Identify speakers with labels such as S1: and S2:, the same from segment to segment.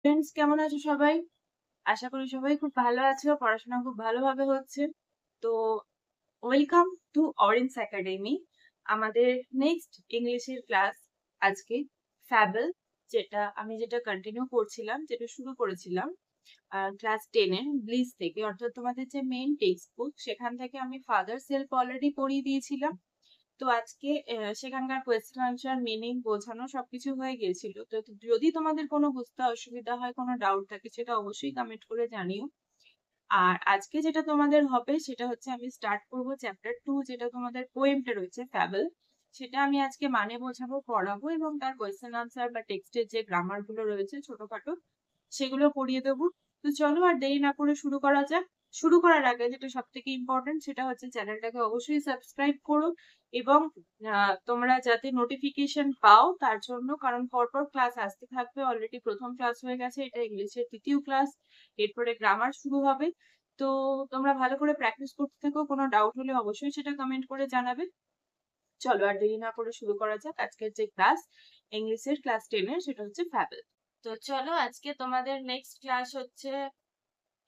S1: Friends, কেমন আছো সবাই? আশা করি সবাই খুব ভালো আছো, পড়াশোনা খুব ভালোভাবে হচ্ছে। তো ওয়েলকাম টু অরেঞ্জ একাডেমি। আমাদের নেক্সট ইংলিশের ক্লাস আজকে ফ্যাবল, যেটা কন্টিনিউ করছিলাম, যেটা শুরু করেছিলাম ক্লাস 10 এর ব্লিস থেকে, অর্থাৎ তোমাদের যে মেইন টেক্সট বুক সেখান থেকে আমি ফাদার সেলফ অলরেডি পড়িয়ে দিয়েছিলাম। তো আজকে সেখানকার কোয়েশ্চেন আনসার মিনিং বোঝানো সবকিছু হয়ে গিয়েছিল। তো যদি তোমাদের কোনো বুঝতে অসুবিধা হয়, কোনো ডাউট থাকে, সেটা অবশ্যই কমেন্ট করে জানিও। আর আজকে যেটা তোমাদের হবে সেটা হচ্ছে আমি স্টার্ট করব চ্যাপ্টার 2, যেটা তোমাদের পোয়েমটা রয়েছে ফ্যাবল। সেটা আমি আজকে মানে বোঝাবো, পড়াবো এবং তার কোয়েশ্চেন আনসার বা টেক্সটের যে গ্রামার গুলো রয়েছে ছোটখাটো সেগুলো পড়িয়ে দেবো। তো চলো আর দেরি না করে শুরু করা যাক। শুরু করার আগে যেটা সব থেকে ইম্পর্টেন্ট সেটা হচ্ছে চ্যানেলটাকে অবশ্যই সাবস্ক্রাইব করো এবং তোমরা যাতে নোটিফিকেশন পাও তার জন্য, কারণ পরপর ক্লাস আসতে থাকবে। অলরেডি প্রথম ক্লাস হয়ে গেছে, এটা ইংলিশের তৃতীয় ক্লাস, এরপরে গ্রামার শুরু হবে। তো তোমরা ভালো করে প্র্যাকটিস করতে থাকো, কোনো ডাউট হলে অবশ্যই সেটা কমেন্ট করে জানাবে। চলো আর দেরি না করে শুরু করা যাক আজকের যে ক্লাস, ইংলিশের ক্লাস 10 এর, সেটা হচ্ছে ফ্যাবল। তো চলো, আজকে তোমাদের নেক্সট ক্লাস হচ্ছে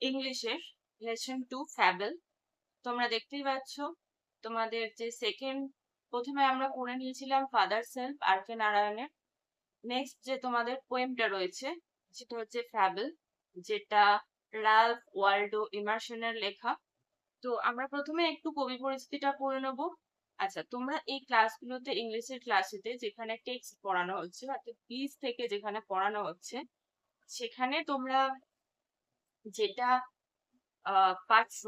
S1: ইংলিশের লেসন 2 ফ্যাবল। তোমরা দেখতেই পাচ্ছ তোমাদের যে সেকেন্ড, প্রথমে আমরা পড়ে নিয়েছিলাম ফাদার সেলফ আর কে নারায়ণের। নেক্সট যে তোমাদের পোয়েমটা রয়েছে সেটা হচ্ছে ফ্যাবল, যেটা রালফ ওয়াল্ডো ইমারসনের লেখা। তো আমরা প্রথমে একটু কবি পরিচিতিটা পড়ে নেবো। আচ্ছা, তোমরা এই ক্লাসগুলোতে, ইংলিশের ক্লাসেতে যেখানে টেক্সট পড়ানো হচ্ছে অর্থাৎ প্লিজ থেকে যেখানে পড়ানো হচ্ছে, সেখানে তোমরা যেটা পাচ্ছ,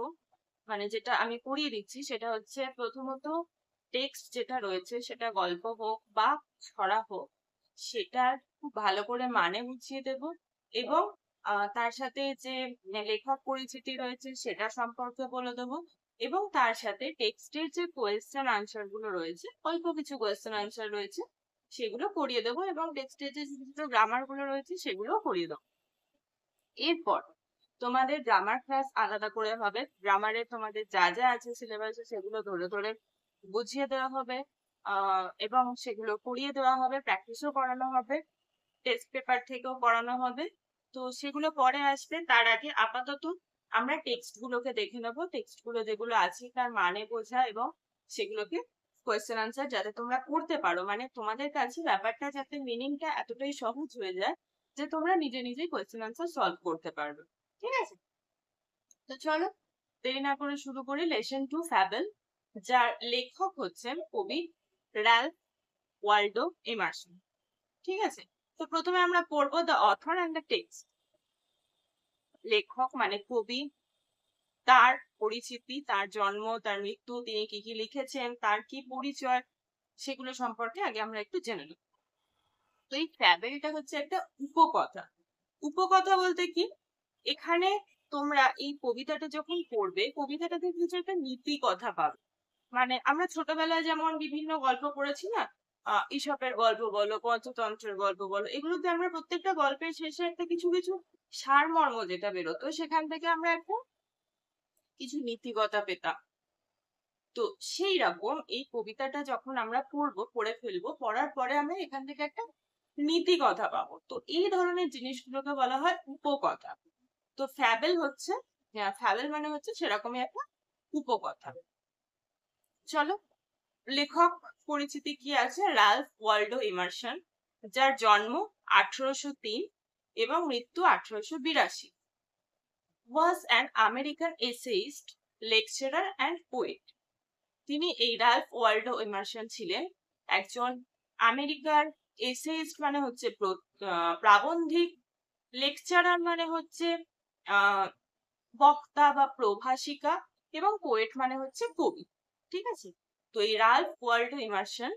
S1: মানে যেটা আমি পড়িয়ে দিচ্ছি, সেটা হচ্ছে প্রথমত টেক্সট যেটা রয়েছে সেটা গল্প হোক বা ছড়া হোক, সেটার খুব ভালো করে মানে বুঝিয়ে দেব এবং তার সাথে যে লেখক পরিচিতি রয়েছে সেটা সম্পর্কে বলে দেবো এবং তার সাথে টেক্সটের যে কোয়েশ্চেন আনসার গুলো রয়েছে, অল্প কিছু কোয়েশ্চেন আনসার রয়েছে, সেগুলো পড়িয়ে দেবো এবং টেক্সটের যে ছোট ছোট গ্রামার গুলো রয়েছে সেগুলো পড়িয়ে দেবো। এরপর তোমাদের গ্রামার ক্লাস আলাদা করে হবে। গ্রামারে তোমাদের যা যা আছে সিলেবাসে সেগুলো ধরে ধরে বুঝিয়ে দেওয়া হবে এবং সেগুলো পড়িয়ে দেওয়া হবে, প্র্যাকটিসও করানো হবে, টেস্ট পেপার থেকেও করানো হবে। তো সেগুলো পরে আসবে। তার আগে আপাতত আমরা টেক্সট গুলোকে দেখে নেবো। টেক্সট গুলো যেগুলো আছে তার মানে বোঝা এবং সেগুলোকে কোয়েশ্চেন আনসার যাতে তোমরা করতে পারো, মানে তোমাদের কাছে ব্যাপারটা যাতে মিনিংটা এতটাই সহজ হয়ে যায় যে তোমরা নিজে নিজেই কোয়েশ্চেন আনসার সলভ করতে পারবে। ঠিক আছে? তো চলো দেরি না করে শুরু করি লেসন 2 ফ্যাবল, যার লেখক হচ্ছেন কবি রালফ ওয়াল্ডো এমারসন। ঠিক আছে? তো প্রথমে আমরা পড়বো the author and the text. লেখক মানে কবি, তার পরিচিতি, তার জন্ম, তার মৃত্যু, তিনি কি কি লিখেছেন, তার কি পরিচয়, সেগুলো সম্পর্কে আগে আমরা একটু জেনে নেব। তো এই ফ্যাবলটা হচ্ছে একটা উপকথা। উপকথা বলতে কি, এখানে তোমরা এই কবিতাটা যখন পড়বে, কবিতাটাতে কিছু একটা নীতি কথা পাবে। মানে আমরা ছোটবেলায় যেমন বিভিন্ন গল্প পড়েছি না, ঈশপের গল্প বলো, পঞ্চতন্ত্রের গল্প বলো, এগুলোতে আমরা প্রত্যেকটা গল্পের শেষে একটা কিছু কিছু সারমর্ম যেটা বেরোতো, সেখান থেকে আমরা একটা কিছু নীতিকথা পেতাম। তো সেই রকম এই কবিতাটা যখন আমরা পড়বো, পড়ে ফেলবো, পড়ার পরে আমরা এখান থেকে একটা নীতি কথা পাবো। তো এই ধরনের জিনিসগুলোকে বলা হয় উপকথা। তো ফ্যাবল হচ্ছে, ফ্যাবল মানে হচ্ছে সেরকমই একটা উপকথা। চলো, লেখক পরিচিতি কি আছে, রালফ ওয়াল্ডো ইমারসন, যার জন্ম 1803 এবং মৃত্যু 1882, was an American essayist, lecturer and poet. তিনি, এই রালফ ওয়াল্ডো ইমারসন ছিলেন একজন আমেরিকার এসেইস্ট মানে হচ্ছে প্রাবন্ধিক, লেকচারার মানে হচ্ছে বক্তা বা প্রভাষিকা, এবং পোয়েট মানে হচ্ছে কবি। ঠিক আছে? তো এই রালফ ওয়াল্ডো ইমারসন,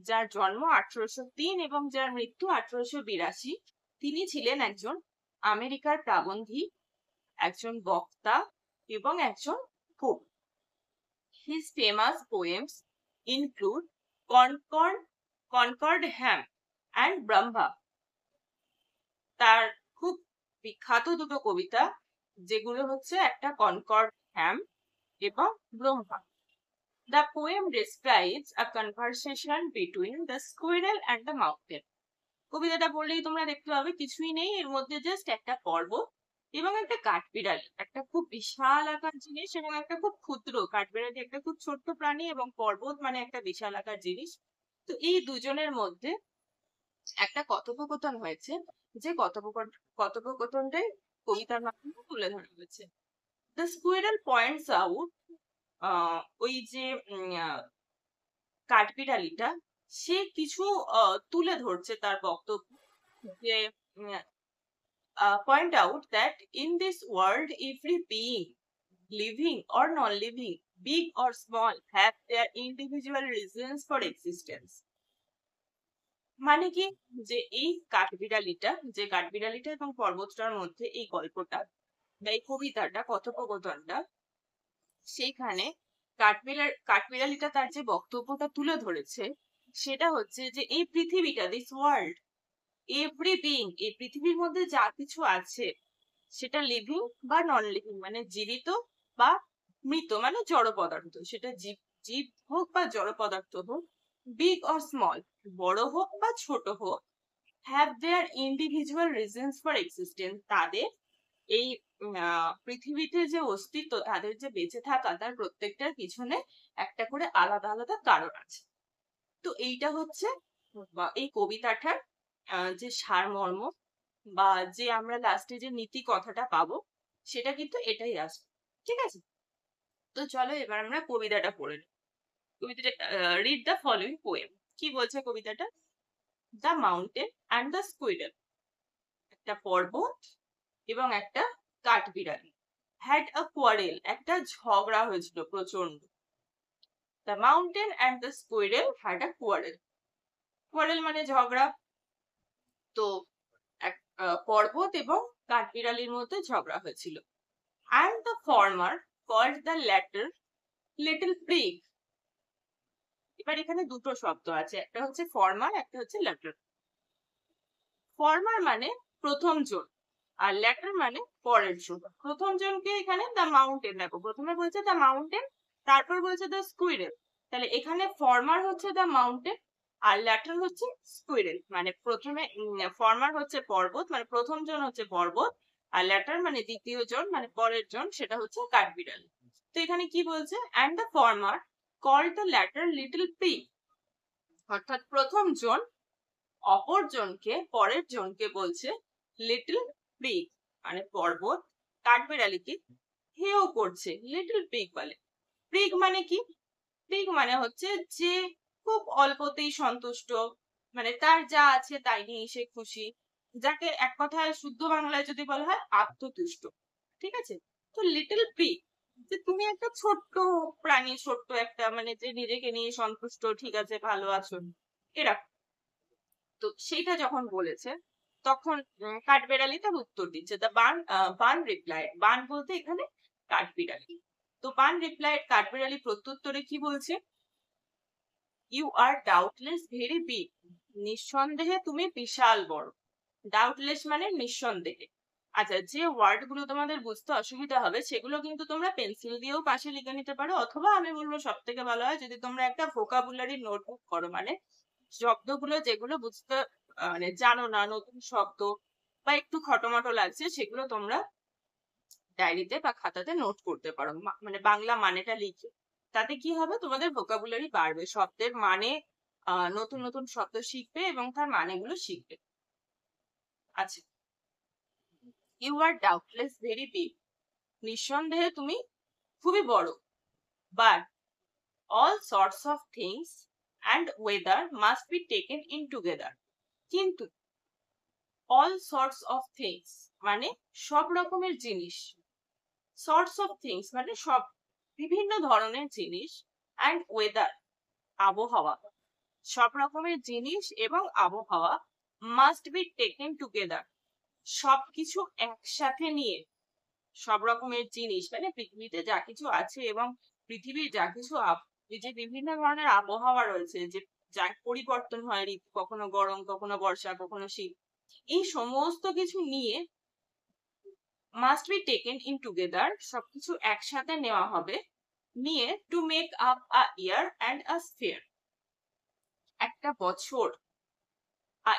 S1: যার জন্ম 1803 এবং যার মৃত্যু 1882, তিনি ছিলেন একজন আমেরিকার প্রাবন্ধিক, একজন বক্তা এবং একজন কবি। His famous poems include Concord Ham and Brahma. তার খুব বিখ্যাত দুটো কবিতা, যেগুলো হচ্ছে একটা কনকর্ড হ্যাম এবং Brahma. The poem describes a conversation between the squirrel and the mountain. কবিতাটা পড়লেই তোমরা দেখতে পাবে কিছুই নেই, এর মধ্যে জাস্ট একটা পর্বত এবং একটা কাঠবিড়ালি, একটা খুব বিশাল আকার জিনিস এবং একটা খুব ক্ষুদ্র কাঠবিড়ালি, একটা খুব ছোট্ট প্রাণী, এবং পর্বত মানে একটা বিশাল আকার জিনিস। তো এই দুজনের মধ্যে একটা কথোপকথন হয়েছে, যে কথোপকথনটাই কবিতার মাধ্যমে তুলে ধরা হয়েছে। দ্য স্কুইরেল পয়েন্টস আউট, ওই যে কাঠবিড়ালিটা, সে কিছু তুলে ধরছে তার বক্তব্য, যে point out that in this world every being, living or non-living, big or small, have their individual reasons for existence. মানে কি, যে এই কাঠবিড়ালিটা এবং পর্বতটার মধ্যে এই গল্পটা বা এই কবিতাটা, কথোপকথনটা, সেইখানে কাঠবিড়ালিটা তার যে বক্তব্যটা তুলে ধরেছে সেটা হচ্ছে যে এই পৃথিবীটা, দিস ওয়ার্ল্ড, এভরি বিং, এই পৃথিবীর মধ্যে যা কিছু আছে সেটা লিভিং বা নন লিভিং মানে জীবিত বা মৃত মানে জড় পদার্থ, সেটা জীব হোক বা জড় পদার্থ হোক, বিগ অর স্মল, বড় হোক বা ছোট হোক, have their individual reasons for existence, তাদের এই পৃথিবীতে যে অস্তিত্ব, তাদের যে বেঁচে থাকা, তার প্রত্যেকটার পিছনে একটা করে আলাদা আলাদা কারণ আছে। তো এইটা হচ্ছে এই কবিতাটার যে সারমর্ম, বা যে আমরা লাস্টে যে নীতি কথাটা পাবো, সেটা কিন্তু এটাই আসবে। ঠিক আছে, তো চলো এবার আমরা কবিতাটা পড়ে নিই। কবিতাটা, রিড দ্য ফলোইং পোয়েম। কি বলছে কবিতাটা? The mountain and the squirrel, একটা পর্বত এবং একটা কাঠবিড়ালি, হ্যাড আ কোয়ারেল, একটা ঝগড়া হয়েছিল প্রচন্ড। The mountain and the squirrel had a quarrel, quarrel মানে ঝগড়া। তো এক পর্বত এবং কাঠবিড়ালির মধ্যে ঝগড়া হয়েছিল। And the former called the latter little prig. এবার এখানে দুটো শব্দ আছে, একটা হচ্ছে ফর্মার, একটা হচ্ছে ল্যাটার। ফর্মার মানে প্রথম জন, আর ল্যাটার মানে পরের জন। প্রথম জনকে এখানে দ্য মাউন্টেন, দেখো প্রথমে বলছে দ্য মাউন্টেন, তারপর বলছে দ্য স্কুইরেল, তাহলে এখানে ফর্মার হচ্ছে দ্য মাউন্টেন আর ল্যাটার হচ্ছে স্কুইরেল। মানে প্রথমে ফর্মার হচ্ছে পর্বত, মানে প্রথম জন হচ্ছে পর্বত, আর ল্যাটার মানে দ্বিতীয় জন, মানে পরের জন, সেটা হচ্ছে কাঠবিড়াল। তো এখানে কি বলছে? And the former called the latter little pig, অর্থাৎ প্রথম জন অপর জনকে, পরের জনকে বলছে লিটল পিগ, মানে পর্বত কাঠবিড়ালিকে হেও করছে, লিটল পিগ বলে। পিগ মানে কি? পিগ মানে হচ্ছে যে খুব অল্পতেই সন্তুষ্ট, মানে তার যা আছে তাই নিয়ে সে খুশি, যাকে এক কথায় শুদ্ধ বাংলায় যদি বলা হয় আত্মতুষ্ট। ঠিক আছে, তো লিটল পিগ, যে তুমি একটা ছোট্ট প্রাণী, ছোট্ট একটা, মানে যে নিজেকে নিয়ে সন্তুষ্ট, ঠিক আছে ভালো আছো, এরকম। তো সেইটা যখন বলেছে তখন কাঠবিড়ালি তার উত্তর দিচ্ছে। দ্য বান রিপ্লাইড, বান বলতে এখানে কাঠবিড়ালি। তো বান রিপ্লাইড, কাঠবিড়ালি প্রত্যুত্তরে কি বলছে? You are doubtless very big, নিঃসন্দেহে তুমি বিশাল বড়। ডাউটলেস মানে নিঃসন্দেহে। আচ্ছা, যে ওয়ার্ড গুলো তোমাদের বুঝতে অসুবিধা হবে সেগুলো কিন্তু তোমরা পেন্সিল দিয়েও পাশে লিখে নিতে পারো, অথবা আমি বলবো সব থেকে ভালো হয় যদি তোমরা একটা ভোকাবুলারি নোটবুক করো, মানে শব্দগুলো যেগুলো বুঝতে মানে জানো না, নতুন শব্দ বা একটু খটোমটো লাগছে, সেগুলো তোমরা ডায়েরিতে বা খাতাতে নোট করতে পারো, মানে বাংলা মানেটা লিখে। তাতে কি হবে? তোমাদের ভোকাবুলারি বাড়বে, শব্দের মানে নতুন নতুন শব্দ শিখবে এবং তার মানেগুলো শিখবে। আচ্ছা, you are doubtless very big, নিঃসন্দেহে তুমি খুবই বড়। But all sorts of things and weather must be taken in together. কিন্তু all sorts of things মানে সব রকমের জিনিস, sorts of things মানে সব, বিভিন্ন ধরনের জিনিস, and weather আবহাওয়া, সব রকমের জিনিস এবং আবহাওয়া must be taken together সবকিছু একসাথে নিয়ে, সব রকমের জিনিস মানে পৃথিবীতে যা কিছু আছে এবং পৃথিবীর যা কিছু যে বিভিন্ন ধরনের আবহাওয়া রয়েছে, যে যা পরিবর্তন হয় ঋতু, কখনো গরম, কখনো বর্ষা, কখনো শীত, এই সমস্ত কিছু নিয়ে must be taken in together, সবকিছু একসাথে নেওয়া হবে, নিয়ে to make up a year and a sphere, একটা বছর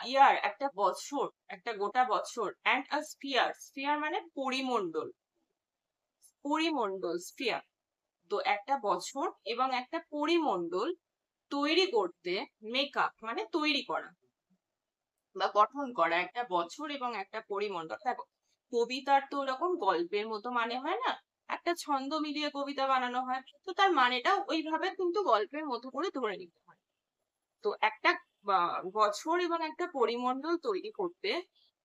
S1: ইয়ার একটা বছর, একটা গোটা বছর, অ্যান্ড আ স্ফিয়ার, স্ফিয়ার মানে পরিমণ্ডল, পরিমণ্ডল স্ফিয়ার। তো একটা বছর এবং একটা পরিমণ্ডল তৈরি করতে, মেকআপ মানে তৈরি করা বা গঠন করা, একটা বছর এবং একটা পরিমণ্ডল। দেখো কবিতার তো ওরকম গল্পের মতো মানে হয় না, একটা ছন্দ মিলিয়ে কবিতা বানানো হয়, তো তার মানেটাও ওইভাবে কিন্তু গল্পের মতো করে ধরে নিতে হয়। তো একটা বছর এবং একটা পরিমণ্ডল তৈরি করতে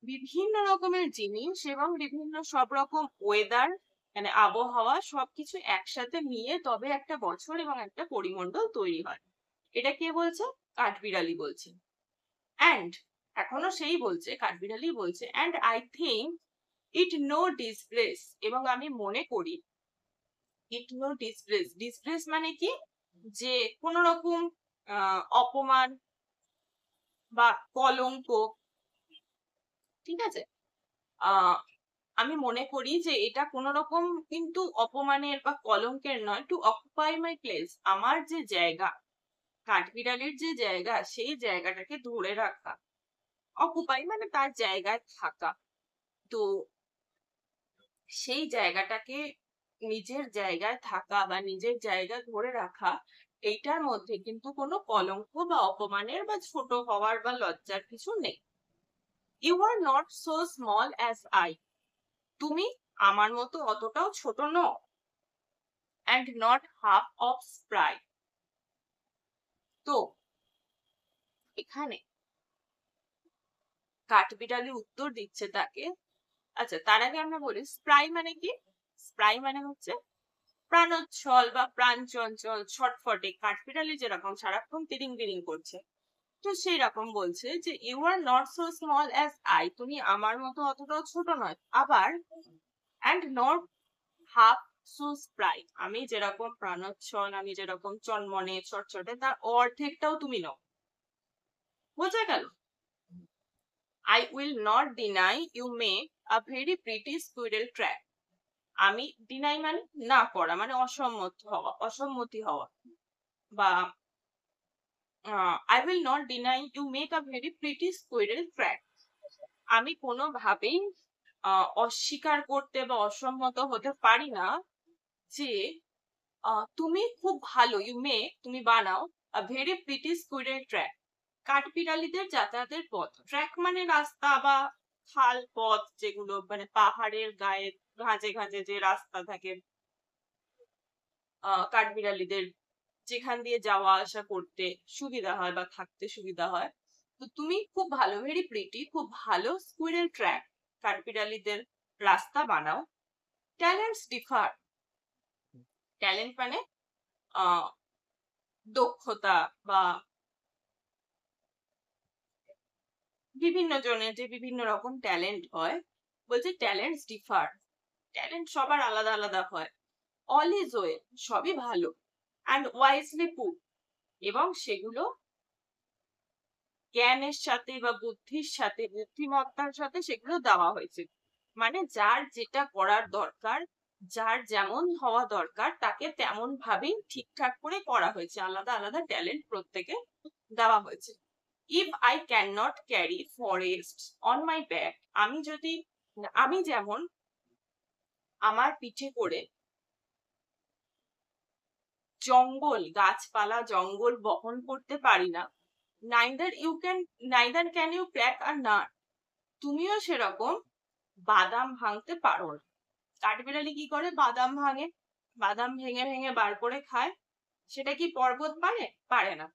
S1: বিভিন্ন রকমের জিনিস এবং বিভিন্ন সব রকম ওয়েদার মানে আবহাওয়া সবকিছু একসাথে নিয়ে তবে একটা বছর এবং একটা পরিমণ্ডল তৈরি হয়। এটা কে বলছে? কাঠবিড়ালি বলছে। অ্যান্ড এখনো সেই বলছে, কাঠবিড়ালি বলছে, and I think it no disgrace, এবং আমি মনে করি ইট নো ডিসগ্রেস, ডিসগ্রেস মানে কি, যে কোন রকম অপমান বা কলঙ্ক, ঠিক আছে, আমি মনে করি যে এটা কোন রকম কিন্তু অপমানের বা কলঙ্কের নয়। টু অকুপাই মাই প্লেস, আমার যে জায়গা, কাঠবিড়ালির যে জায়গা, সেই জায়গাটাকে ধরে রাখা, অকুপাই মানে তার জায়গায় থাকা, তো সেই জায়গাটাকে নিজের জায়গায় থাকা বা নিজের জায়গা ধরে রাখা, এইটার মধ্যে কিন্তু কোনো কলঙ্ক বা অপমানের বা ছোট হওয়ার বা লজ্জার কিছু নেই। You are not so small as I, তুমি আমার মতো অতটাও ছোট নও, and not half of spry. তো এখানে কাঠবিড়ালি উত্তর দিচ্ছে তাকে। আচ্ছা, তার আগে আমরা বলি স্প্রাই মানে কি। স্প্রাই মানে হচ্ছে প্রাণোচ্ছল বা প্রাণ চঞ্চল, ছটফটে, কাঠবিড়ালি যেরকম সারাক্ষণ তিরিং বিরিং করছে, তো সেই রকম বলছে যে you are not so small as I, তুমি আমার মতো অতটাও ছোট নয়, আবার and not half so spry, আমি যেরকম প্রাণোচ্ছল, আমি যেরকম চনমনে চটচটে, তার অর্ধেকটাও তুমি নও। বোঝা গেল? I will not deny you make a very pretty squirrel track. আমি ডিনাই মানে না করা, মানে অসম্মতি হওয়া, বা I will not deny you make a very pretty squirrel track. আমি কোনোভাবেই অস্বীকার করতে বা অসম্মত হতে পারি না যে তুমি খুব ভালো, তুমি বানাও a very pretty squirrel track, কাঠবিড়ালিদের যাতায়াতের পথ। ট্র্যাক মানে রাস্তা বা খাল পথ, যেগুলো মানে পাহাড়ের গায়ে ঘাঁজে ঘাঁজে যে রাস্তা থাকে, কাঠবিড়ালিদের যেখান দিয়ে যাওয়া আসা করতে সুবিধা হয় বা থাকতে সুবিধা হয়। তো তুমি খুব ভালো, ভেরি প্রিটি, খুব ভালো স্কুইরেল ট্র্যাক, কাঠবিড়ালিদের রাস্তা বানাও। ট্যালেন্টস ডিফার, ট্যালেন্ট মানে দক্ষতা বা বিভিন্ন জনের যে বিভিন্ন রকম ট্যালেন্ট হয়, বলছে ট্যালেন্টস ডিফার, ট্যালেন্ট সবার আলাদা আলাদা হয়। অল ইজ ওয়েল, সবই ভালো। অ্যান্ড ওয়াইজলি পুট, এবং সেগুলো জ্ঞানের সাথে বা বুদ্ধির সাথে, বুদ্ধিমত্তার সাথে সেগুলো দেওয়া হয়েছে। মানে যার যেটা করার দরকার, যার যেমন হওয়া দরকার, তাকে তেমন ভাবেই ঠিকঠাক করে করা হয়েছে, আলাদা আলাদা ট্যালেন্ট প্রত্যেকে দেওয়া হয়েছে। If I can not carry forest on my back, আমি যেমন আমার পিঠে করে জঙ্গল, গাছপালা, জঙ্গল বহন করতে পারি না, neither can you crack a nut, তুমিও সেরকম বাদাম ভাঙতে পারো না। কাঠবিড়ালি কি করে? বাদাম ভাঙে, বাদাম ভেঙে ভেঙে বার করে খায়। সেটা কি পর্বত পারে? পারে না।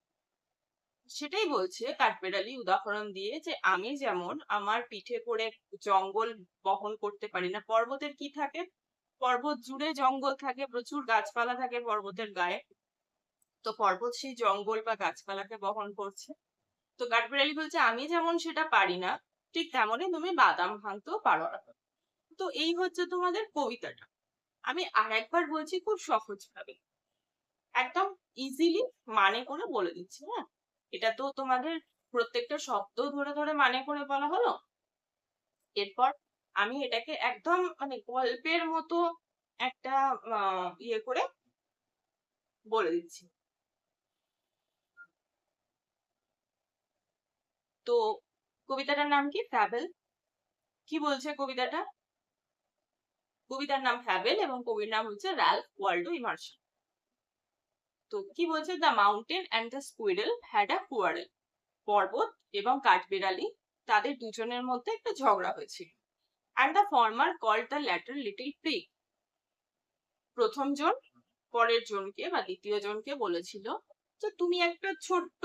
S1: সেটাই বলছে কাঠবিড়ালি উদাহরণ দিয়ে, যে আমি যেমন আমার পিঠে করে জঙ্গল বহন করতে পারি না। পর্বতের কি থাকে? পর্বত জুড়ে জঙ্গল থাকে, প্রচুর গাছপালা থাকে পর্বতের গায়ে, তো পর্বত সেই জঙ্গল বা গাছপালাকে বহন করছে। তো কাঠবিড়ালি বলছে আমি যেমন সেটা পারি না, ঠিক তেমনই তুমি বাদাম ভাঙতেও পারো না। তো এই হচ্ছে তোমাদের কবিতাটা। আমি আর একবার বলছি খুব সহজ ভাবে, একদম ইজিলি মানে করে বলে দিচ্ছি। হ্যাঁ, এটা তো তোমাদের প্রত্যেকটা শব্দ ধরে ধরে মানে করে বলা হলো। এরপর আমি এটাকে একদম মানে গল্পের মতো একটা ইয়ে করে বলে দিচ্ছি। তো কবিতাটার নাম কি? ফ্যাবেল। কি বলছে কবিতাটা? কবিতার নাম ফ্যাবেল এবং কবির নাম হচ্ছে র্যালফ ওয়াল্ডো ইমারসন। তো কি বলছে? The mountain and the squirrel had a quarrel. পর্বত এবং কাঠবিড়ালি তাদের দুজনের মধ্যে একটা ঝগড়া হয়েছিল। And the former called the latter little pig. প্রথম জন পরের জনকে বা দ্বিতীয় জনকে বলেছিল যে তুমি একটা ছোট্ট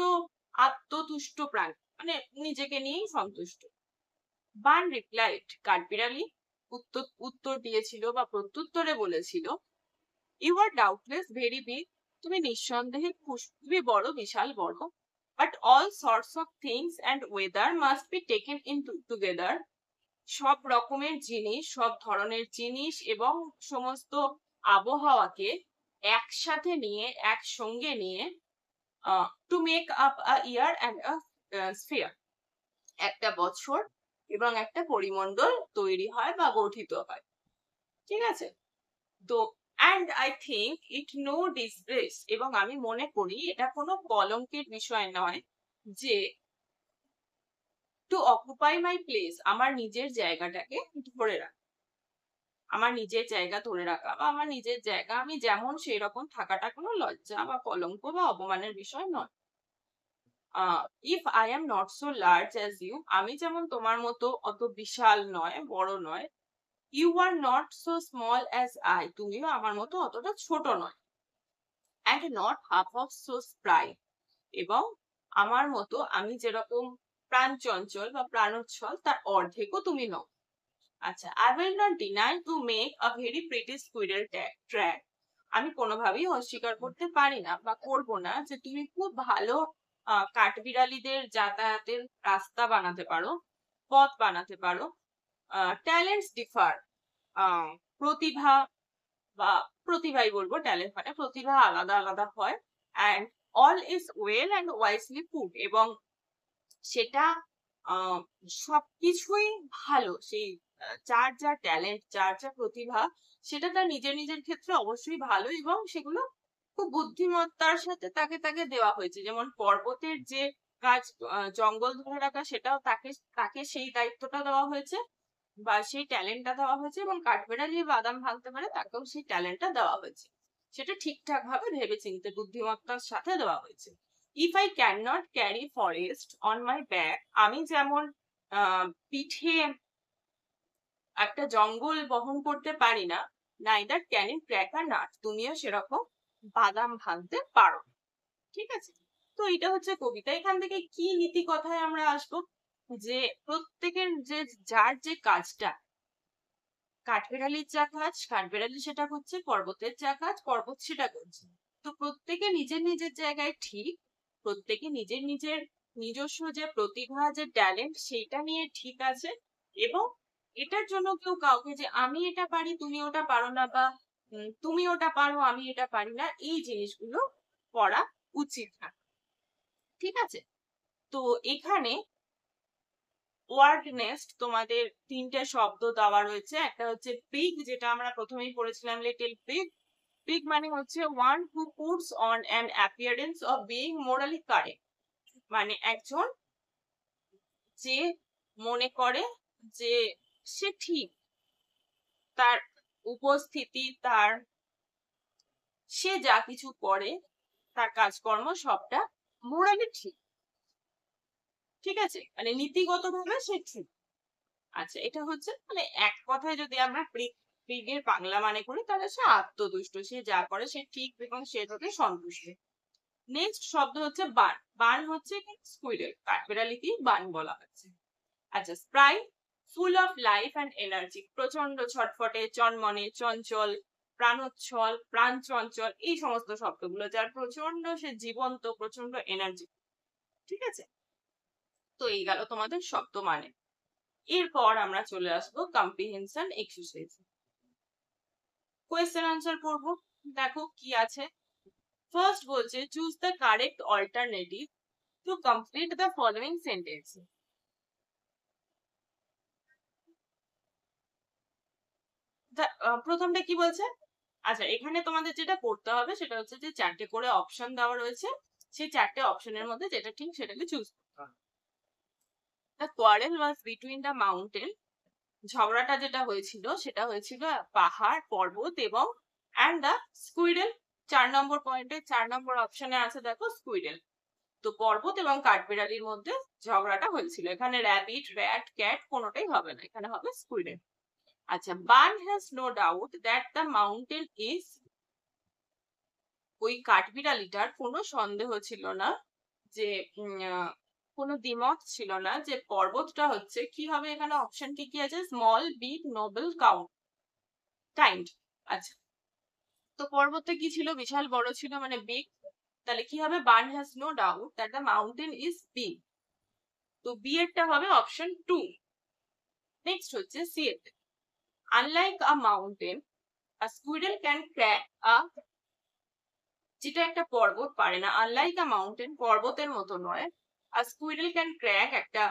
S1: আত্মতুষ্ট প্রাণী, মানে নিজেকে নিয়েই সন্তুষ্ট। বান রিপ্লাইড, কাঠবিড়ালি উত্তর দিয়েছিল বা প্রত্যুত্তরে বলেছিল, you are doubtless very big, তুমি নিঃসন্দেহে খুবই বড়, বিশাল বড়। But all sorts of things and weather must be taken in together. সব রকমের জিনিস, সব ধরনের জিনিস এবং সমস্ত আবহাওয়াকে একসাথে নিয়ে, একসঙ্গে নিয়ে to make up a year and a sphere, একটা বছর এবং একটা পরিমণ্ডল তৈরি হয় বা গঠিত হয়। ঠিক আছে? তো and I think it no disgrace, এবং আমি মনে করি এটা কোনো কলঙ্কের বিষয় নয় যে টু অকুপাই মাই প্লেস, আমার নিজের জায়গাটাকে ধরে রাখা, আমার নিজের জায়গা ধরে রাখা বা আমার নিজের জায়গা আমি যেমন সেই রকম থাকাটা কোনো লজ্জা বা কলঙ্ক বা অপমানের বিষয় নয়। If I am not so large as you, আমি যেমন তোমার মতো অত বিশাল নয়, বড় নয়। You are not so small as I, তুমিও আমার মতো অতটা ছোট নয়। And not half of so spry, এবং আমার মতো আমি যেরকম প্রাণ চঞ্চল বা প্রাণোচ্ছল তার অর্ধেকও তুমি নও। আচ্ছা, I will not deny to make a very pretty squirrel track. আমি কোনোভাবেই অস্বীকার করতে পারি না বা করব না যে তুমি খুব ভালো কাঠবিড়ালিদের যাতায়াতের রাস্তা বানাতে পারো, পথ বানাতে পারো। ট্যালেন্টস ডিফার, প্রতিভা বা প্রতিভাই বলবো, ট্যালেন্ট মানে প্রতিভা আলাদা আলাদা হয়। And all is well and wisely put, এবং সেটা সবকিছুই ভালো, সেই যার যা ট্যালেন্ট, যার যা প্রতিভা, সেটা তার নিজের নিজের ক্ষেত্রে অবশ্যই ভালো এবং সেগুলো খুব বুদ্ধিমত্তার সাথে তাকে তাকে দেওয়া হয়েছে। যেমন পর্বতের যে কাজ, জঙ্গল ধরে রাখা, সেটাও তাকে তাকে সেই দায়িত্বটা দেওয়া হয়েছে বা সেই ট্যালেন্টটা দেওয়া হয়েছে, এবং কাঠবিড়ালি বাদাম ভাঙতে পারে, তাকেও সেই ট্যালেন্টটা দেওয়া হয়েছে। সেটা ঠিকঠাক ভাবে ভেবে চিন্তে বুদ্ধিমত্তার সাথে দেওয়া হয়েছে। If I can not carry forest on my back, আমি যেমন পিঠে একটা জঙ্গল বহন করতে পারি না, neither can you crack a nut, তুমিও সেরকম বাদাম ভাঙতে পারো। ঠিক আছে? তো এটা হচ্ছে কবিতা। এখান থেকে কি নীতি কথায় আমরা আসবো, যে প্রত্যেকের যে যার যে কাজটা, কাঠবিড়ালির যা কাজ কাঠবিড়ালি সেটা করছে, পর্বতের যা কাজ পর্বত সেটা করছে। তো প্রত্যেকে নিজের নিজের জায়গায় ঠিক, প্রত্যেকে নিজের নিজের নিজস্ব যে প্রতিভা, যে ট্যালেন্ট, সেইটা নিয়ে ঠিক আছে। এবং এটার জন্য কেউ কাউকে যে আমি এটা পারি তুমি ওটা পারো না, বা তুমি ওটা পারো আমি এটা পারি না, এই জিনিসগুলো করা উচিত না। ঠিক আছে? তো এখানে ওয়ার্ড নেস্ট তোমাদের তিনটে শব্দ দেওয়া রয়েছে। একটা হচ্ছে পিগ, যেটা আমরা প্রথমেই পড়েছিলাম, লিটল পিগ। পিগ মানে হচ্ছে one who puts on an appearance of being morally correct, মানে একজন যে মনে করে যে সে ঠিক, তার উপস্থিতি, তার সে যা কিছু করে, তার কাজকর্ম সবটা মোরালি ঠিক। ঠিক আছে? মানে নীতিগতভাবে সে ঠিক। আচ্ছা, এটা হচ্ছে মানে এক কথায় যদি আমরা পিগের বাংলা মানে করি, তাহলে সে আত্মতুষ্ট, সে যা করে সে ঠিক এবং সে তাতে সন্তুষ্ট। নেক্সট শব্দ হচ্ছে বার্ন। বার্ন হচ্ছে স্কুইরেল, কাঠবিড়ালিকেই বার্ন বলা হচ্ছে। আচ্ছা, spry, full of life and energy, প্রচন্ড ছটফটে, চনমনে, চঞ্চল, প্রাণোচ্ছল, প্রাণ চঞ্চল, এই সমস্ত শব্দগুলো, যার প্রচন্ড সে জীবন্ত, প্রচন্ড এনার্জি। ঠিক আছে? তো এই গেল তোমাদের শব্দ মানে। এরপর আমরা চলে আসবো কম্প্রিহেনশন এক্সারসাইজ। কোয়েশ্চেন আনসার করব। দেখো কি আছে। ফার্স্ট বলছে choose the correct alternative to complete the following sentence. প্রথমটা কি বলছে? আচ্ছা, এখানে তোমাদের যেটা করতে হবে সেটা হচ্ছে যে চারটে করে অপশন দেওয়া রয়েছে, সেই চারটে অপশনের মধ্যে যেটা ঠিক সেটাকে চুজ করতে হবে। The quarrel was between the mountain, ঝগড়াটা যেটা হয়েছিল সেটা হয়েছিল পাহাড় পর্বত এবং অ্যান্ড দ্য স্কুইরেল। 4 নম্বর পয়েন্টে 4 নম্বর অপশনে আছে দেখো স্কুইরেল। তো পর্বত এবং কাঠবিড়ালির মধ্যে ঝগড়াটা হয়েছিল। এখানে র্যাবিট, র্যাট, ক্যাট কোনোটাই হবে না, এখানে হবে স্কুইরেল। আচ্ছা, Bun has no doubt that the mountain is, ওই কাঠবিড়ালিটার কোনো সন্দেহ ছিল না যে কোনো দ্বিমত ছিল না যে পর্বতটা হচ্ছে কি হবে। এখানে অপশন কি আছে? Small, big, Nobel, count, kind. আচ্ছা, তো পর্বতটা কি ছিল? বিশাল বড় ছিল, মানে বিগ। তাহলে কি হবে? Bun has no doubt that the mountain is big. তো বি এরটা হবে অপশন 2। নেক্সট হচ্ছে সি এর, unlike a mountain a squirrel can crack a, যেটা একটা পর্বত পারে না, আনলাইক আ মাউন্টেন পর্বতের মতো নয়, আর স্কুইরেল ক্যান ক্র্যাক একটা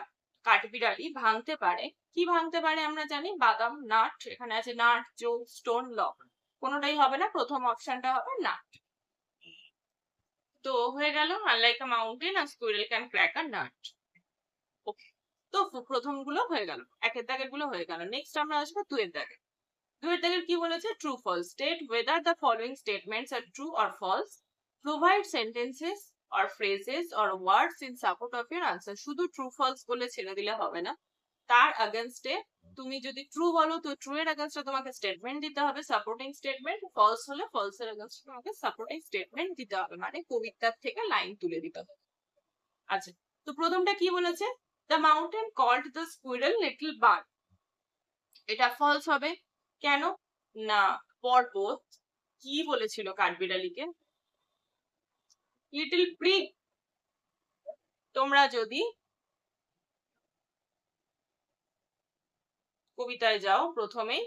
S1: কাঠবিড়ালি ভাঙতে পারে। কি ভাঙতে পারে আমরা জানি? বাদাম, নাট। এখানে আছে নাট, জোক, স্টোন, লক, কোনোটাই হবে না, প্রথম অপশনটা হবে নাট। তো হয়ে গেল আনলাইক আ মাউন্টেন আর squirrel can crack a nut. Okay, তো প্রথম গুলো হয়ে গেল, একের দাগের গুলো হয়ে গেল। নেক্সট আমরা আসবো দুয়ের দাগে। দুয়ের দাগের কি বলেছে? True false, state whether the following statements are true or false, provide sentences or phrases or words in support of your answer। শুধু ট্রু ফলস বলে ছেড়ে দিলে হবে না, তার अगेंस्टे তুমি যদি ট্রু বলো তো ট্রু এর अगेंस्टे তোমাকে স্টেটমেন্ট দিতে হবে, সাপোর্টিং স্টেটমেন্ট। ফলস হলে ফলস এর अगेंस्टे তোমাকে সাপোর্টিং স্টেটমেন্ট দিতে হবে, মানে কবিতার থেকে লাইন তুলে দিতে হবে। আচ্ছা, তো প্রথমটা কি বলেছে? The mountain called the squirrel little bird, এটা ফলস হবে। কেন না? পর্বত কি বলেছিল কাঠবিড়ালিকে? Little prig. তোমরা যদি কবিতায় যাও প্রথমেই,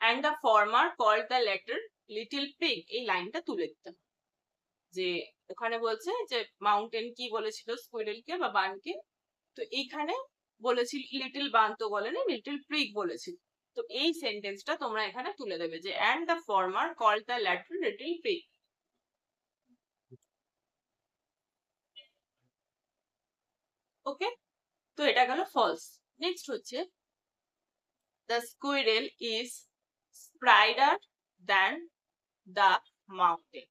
S1: and the farmer called the letter little pig, এই লাইনটা তুলে দিতে হবে। যে ওখানে বলছে যে মাউন্টেন কি বলেছিল স্কুইরেলকে বা বানকে, তো এইখানে বলেছিল লিটল বান, তো বলেনি, লিটল প্রিগ বলেছিল। তো এই সেন্টেন্সটা তোমরা এখানে তুলে দেবে যে and the farmer called the letter little pig। ওকে, তো এটা গেল ফলস। নেক্সট হচ্ছে the squirrel is sprider than the mountain,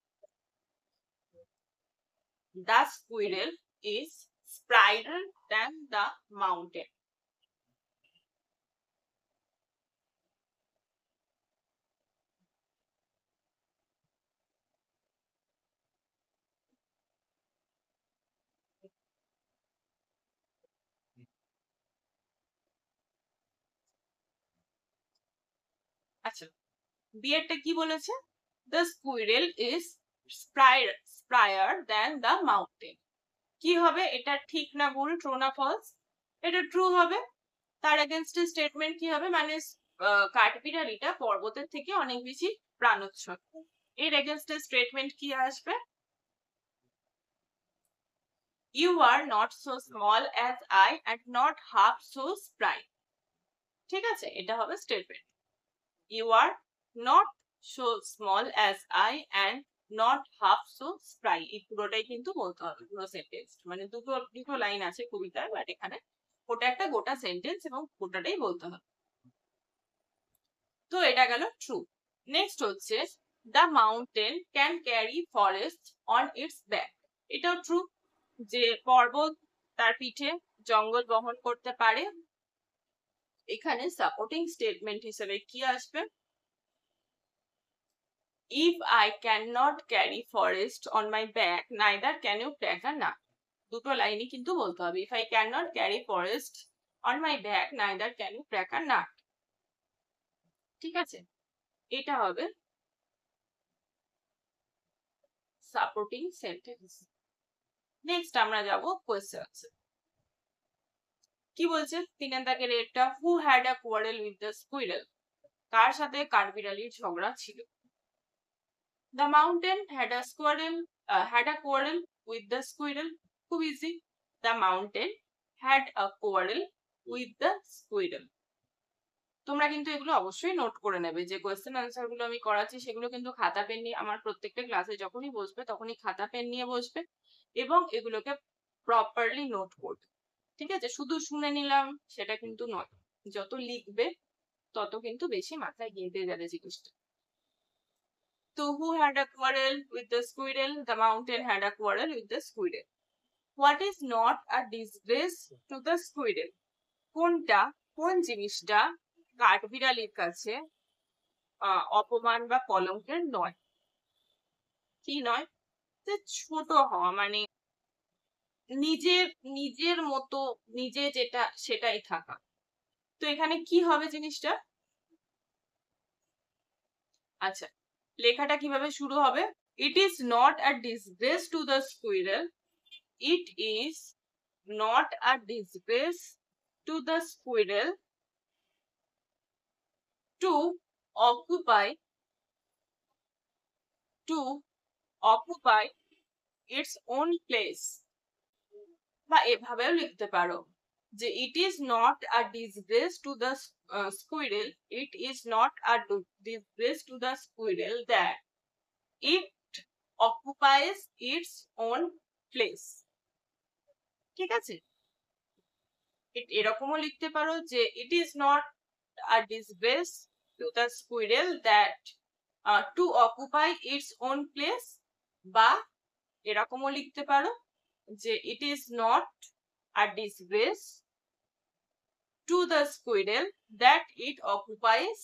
S1: the squirrel is sprider than the mountain। আচ্ছা, বিয়েরটা কি বলেছে? the squirrel is sprier than the mountain। কি হবে? এটা ঠিক না ভুল, ট্রু না ফলস? এটা ট্রু হবে। তার এগেইনস্টে স্টেটমেন্ট কি হবে? মানে কাঠবিড়ালিটা পর্বতের থেকে অনেক বেশি প্রাণোচ্ছল। এর এগেইনস্টে স্টেটমেন্ট কি আসবে? you are not so small as I and not half so spry। ঠিক আছে, এটা হবে statement. you are not so small as I and not half so spry, এই পুরোটাই কিন্তু বলতে হবে, পুরো সেন্টেন্স। মানে দুটো লাইন আছে কবিতার, বাট এখানে ওটা একটা গোটা সেন্টেন্স এবং গোটাটাই বলতে হবে। তো এটা গেল ট্রু। নেক্সট হচ্ছে the mountain can carry forest on it's back, এটাও ট্রু, যে পর্বত তার পিঠে জঙ্গল বহন করতে পারে। এখানে সাপোর্টিং স্টেটমেন্ট হিসেবে কি আসবে? if I cannot carry forest on my back neither can you crack a nut। দুটো লাইনই কিন্তু বলতে হবে, if I cannot carry forest on my back neither can you crack a nut। ঠিক আছে, এটা হবে সাপোর্টিং সেন্টেন্স। নেক্সট আমরা যাব কোয়েশ্চেন। কি বলছে? 3 দাগের এটা, who had a quarrel with the squirrel, কার সাথে কাঠবিড়ালির ঝগড়া ছিল? The mountain had a quarrel with the squirrel। খুব easy, the mountain had a quarrel with the squirrel। তোমরা কিন্তু এগুলো অবশ্যই নোট করে নেবে, যে কোয়েশ্চেন আনসার গুলো আমি করাচ্ছি সেগুলো কিন্তু খাতা পেন নিয়ে, আমার প্রত্যেকটা ক্লাসে যখনই বসবে তখনই খাতা পেন নিয়ে বসবে এবং এগুলোকে প্রপারলি নোট করবে। ঠিক আছে, শুধু শুনে নিলাম সেটা কিন্তু নয়, যত লিখবে তত কিন্তু বেশি মাথায় গেঁথে যাবে জিনিসটা। তো who had a quarrel with the squirrel? The mountain had a quarrel with the squirrel. What is not a disgrace to the squirrel? কোন জিনিসটা কাঠবিড়ালির কাছে অপমান বা কলঙ্কের নয়? কি নয়? যে ছোট হওয়া, মানে নিজের নিজের মতো নিজে যেটা সেটাই থাকা। তো এখানে কি হবে জিনিসটা? আচ্ছা, লেখাটা কিভাবে শুরু হবে? It is not a disgrace to the squirrel. It is not a disgrace to the squirrel to occupy its own place. বা এভাবেও লিখতে পারো যে it is not a disgrace to the squirrel. It is not a disgrace to the squirrel that it occupies its own place. ঠিক আছে, এরকমও লিখতে পারো যে it is not a disgrace to the squirrel that to occupy its own place, বা এরকমও লিখতে পারো যে it is not a disgrace to the squirrel that it occupies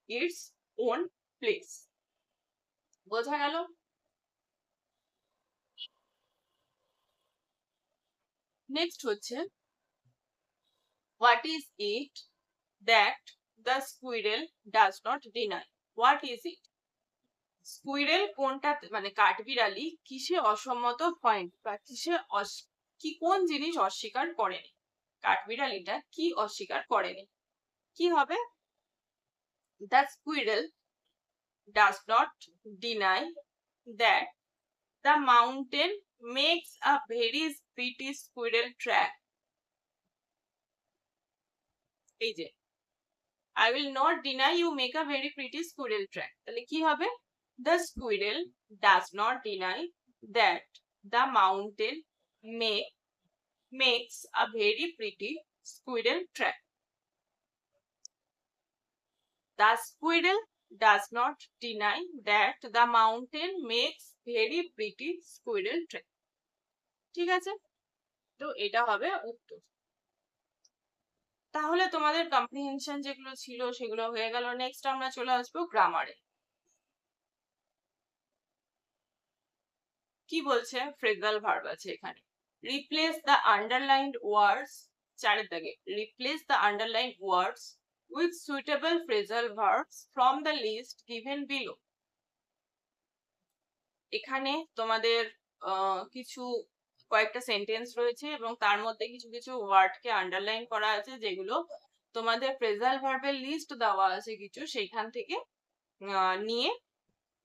S1: its own place. বোঝা গেল? নেক্সট হচ্ছে what is it that the squirrel does not deny? What is it? Squirrel কোনটা, মানে কাঠবিড়ালি কিসে অসম্মত হয় বা কিসে কোন জিনিস অস্বীকার করেনি? কাঠবিড়ালিটা কি অস্বীকার করেনি? কি হবে? The squirrel does not deny that the mountain makes a very pretty squirrel track. এই যে I will not deny you make a very pretty squirrel track. তাহলে কি হবে? The squirrel does not deny that the mountain makes a very pretty squirrel track. The squirrel does not deny that the mountain makes very pretty squirrel track. ঠিক আছে, তো এটা হবে উত্তর। তাহলে তোমাদের কম্প্রিহেনশন যেগুলো ছিল সেগুলো হয়ে গেল। নেক্সট আমরা চলে আসবো গ্রামারে। কি বলছে? ফ্রেজাল ভার্ব আছে এখানে। রিপ্লেস দ্য আন্ডারলাইন্ড ওয়ার্ডস, চারের দাগে, replace the underlined words with suitable phrasal verbs from the list given below. এখানে তোমাদের কিছু কয়েকটা সেন্টেন্স রয়েছে এবং তার মধ্যে কিছু কিছু ওয়ার্ডকে আন্ডারলাইন করা আছে, যেগুলো তোমাদের ফ্রেজাল ভার্বের লিস্ট দেওয়া আছে কিছু, সেইখান থেকে নিয়ে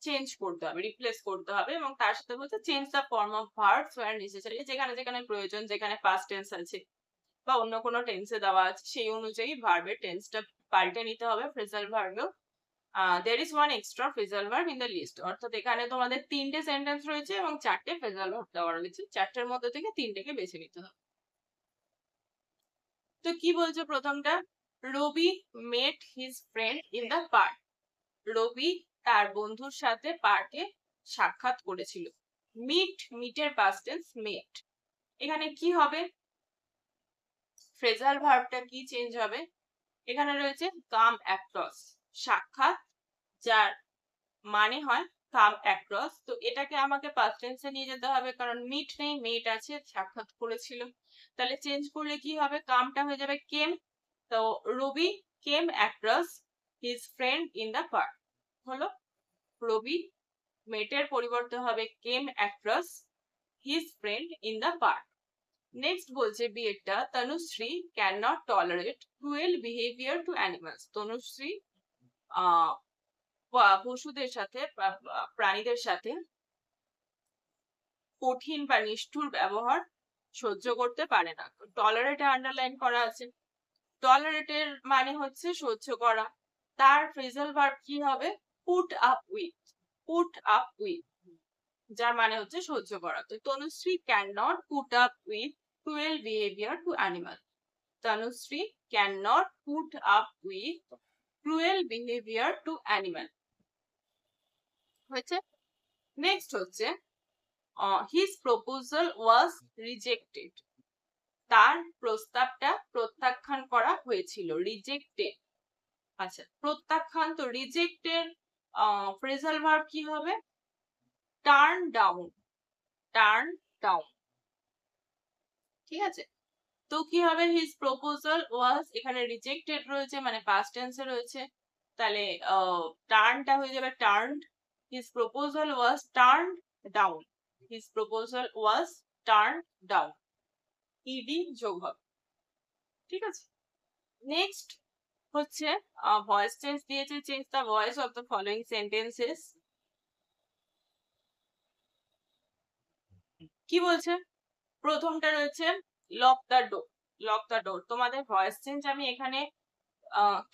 S1: চেঞ্জ করতে হবে, রিপ্লেস করতে হবে। এবং তার সাথে বলছে change the form of verbs where necessary, যেখানে যেখানে প্রয়োজন, যেখানে পাস্ট টেন্স আছে বা অন্য কোনো টেন্সে দেওয়া আছে সেই অনুযায়ী ভার্বের টেন্সটা পাল্টে নিতে হবে phrasal ভার্বেও। there is one extra phrasal verb in the list, অর্থাৎ এখানে তোমাদের তিনটে সেন্টেন্স রয়েছে এবং চারটে phrasal verb দেওয়া রয়েছে, চারটের মধ্যে থেকে তিনটেকে বেছে নিতে হবে। তো কি বলছে প্রথমটা? রবি met his friend in the park. রবি তার বন্ধুর সাথে পার্কে সাক্ষাৎ করেছিল। মিটের past tense met। এখানে কি হবে? ফ্রেজাল ভার্বটা কি চেঞ্জ হবে? এখানে রয়েছে কাম অ্যাক্রস, সাক্ষাৎ, যার মানে হয় কাম অ্যাক্রস। তো এটাকে আমাকে পাস্ট টেন্সে নিয়ে যেতে হবে, কারণ মিট নেই, মেট আছে, সাক্ষাৎ করেছিল। তাহলে চেঞ্জ করলে কি হবে? কামটা হয়ে যাবে কেম। তো Rabi came across his friend in the park হলো। রবি মেটের পরিবর্তে হবে came across his friend in the park. Next বলছে বিয়েটা, Tanushree can not tolerate cruel behaviour to animals. Tanushree পশুদের সাথে, প্রাণীদের সাথে কঠিন বা নিষ্ঠুর ব্যবহার সহ্য করতে পারে না। টলারেটে আন্ডারলাইন করা আছে। টলারেটের মানে হচ্ছে সহ্য করা। তার ফ্রেজাল ভার্ব কি হবে? Put up with. Put up with, যার মানে হচ্ছে সহ্য করা। তো Tanushree can not put up with cruel behavior to animals. Tanushree cannot put up with cruel behavior to animals. হয়েছে? নেক্সট হচ্ছে his proposal was rejected. তার প্রস্তাবটা প্রত্যাখ্যান করা হয়েছিল, রিজেক্টেড। আচ্ছা, প্রত্যাখ্যান, তো রিজেক্টেড ফ্রেজাল ভার্ব কি হবে? Turn down, turn down. ঠিক আছে, তো কি হবে? হিজ প্রপোজাল ওয়াজ, এখানে রিজেক্টেড রয়েছে মানে পাস্ট টেন্সে রয়েছে, তাহলে টার্নটা হয়ে যাবে turned. His proposal was turned down, his proposal was turned down, ED যোগ হবে। ঠিক আছে, নেক্সট হচ্ছে ভয়েস চেঞ্জ দিয়েছে, change the voice of the following sentences. কি বলছে? প্রথমটা রয়েছে lock the door, lock the door. তোমাদের ভয়েস চেঞ্জ আমি এখানে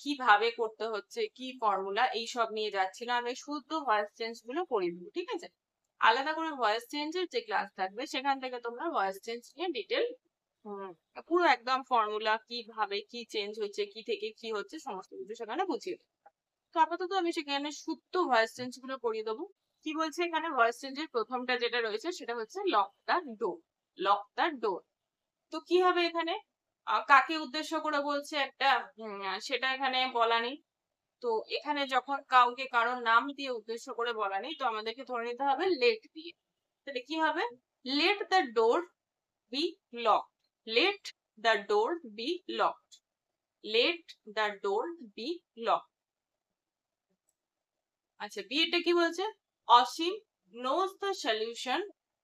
S1: কিভাবে করতে হচ্ছে, কি ফর্মুলা, এই সব নিয়ে যাচ্ছি না, আমি শুদ্ধ ভয়েস চেঞ্জ গুলো করে দেবো। ঠিক আছে, আলাদা করে ভয়েস চেঞ্জের যে ক্লাস থাকবে সেখান থেকে তোমরা ভয়েস চেঞ্জ নিয়ে ডিটেল পুরো একদম ফর্মুলা কিভাবে কি চেঞ্জ হচ্ছে, কি থেকে কি হচ্ছে, সমস্ত কিছু সেখানে বুঝিয়ে দেবো। তো আপাতত আমি সেখানে শুদ্ধ ভয়েস চেঞ্জ গুলো করিয়ে দেবো। কি বলছে এখানে? ভয়েস চেঞ্জের প্রথমটা যেটা রয়েছে সেটা হচ্ছে lock the door, lock the ডোর। তো কি হবে এখানে? কাকে উদ্দেশ্য করে বলছে একটা, সেটা এখানে বলা নেই। তো এখানে যখন কাউকে কারোর নাম দিয়ে উদ্দেশ্য করে বলা নেই, তো আমাদেরকে ধরে নিতে হবে লেট দিয়ে। তাহলে কি হবে? Let the door be locked, let the door be locked, let the door be locked. আচ্ছা, বি এটা কি বলছে? অসীম knows the solution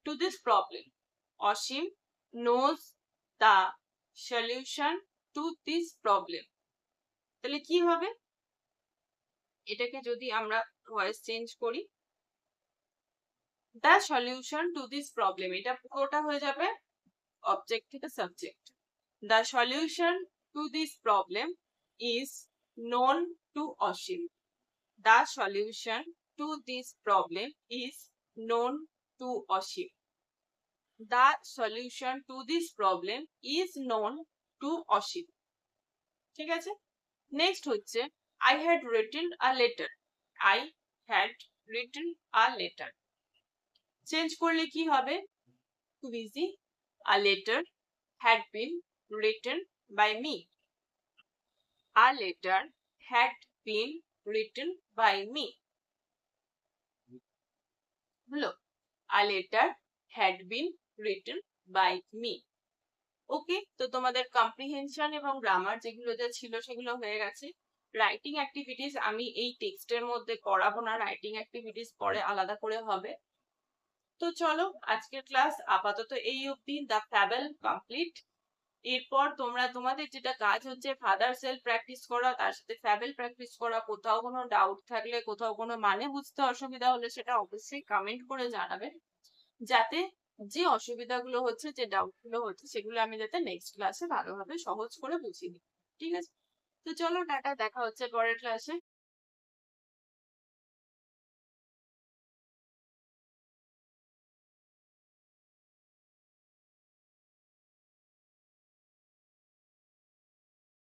S1: to this problem. Asim knows the solution to this problem. তাহলে কি হবে? এটাকে যদি আমরা ভয়েস চেঞ্জ করি, the solution to this problem, এটা পুরোটা হয়ে যাবে অবজেক্ট থেকে subject. The solution to this problem is known to Asim. The solution to this problem is known to Asim. The solution to this problem is known to অসীম। ঠিক আছে, next হচ্ছে I had written a letter. I had written a letter. Change করলে কি হবে? খুব easy, a letter had been written by me. A letter had been written by me. হলো, a letter had been written by me. ওকে, তো তোমাদের comprehension এবং grammar যেগুলো যা ছিল সেগুলো হয়ে গেছে। রাইটিং অ্যাক্টিভিটিস আমি এই টেক্সটের মধ্যে করাবো না, রাইটিং অ্যাক্টিভিটিস পরে আলাদা করে হবে। তো চলো, আজকের ক্লাস আপাতত এই অবধি। The fable complete. এরপর তোমরা তোমাদের যেটা কাজ হচ্ছে ফাদার সেলফ প্র্যাকটিস করা, তার সাথে ফ্যাবেল প্র্যাকটিস করা। কোথাও কোনো ডাউট থাকলে, কোথাও কোনো মানে বুঝতে অসুবিধা হলে সেটা অবশ্যই কমেন্ট করে জানাবে, যাতে যে অসুবিধাগুলো হচ্ছে, যে ডাউট গুলো হচ্ছে, সেগুলো আমি যাতে নেক্সট ক্লাসে ভালোভাবে সহজ করে বুঝিয়ে দিই। ঠিক আছে, তো চলো টাটা, দেখা হচ্ছে পরের ক্লাসে।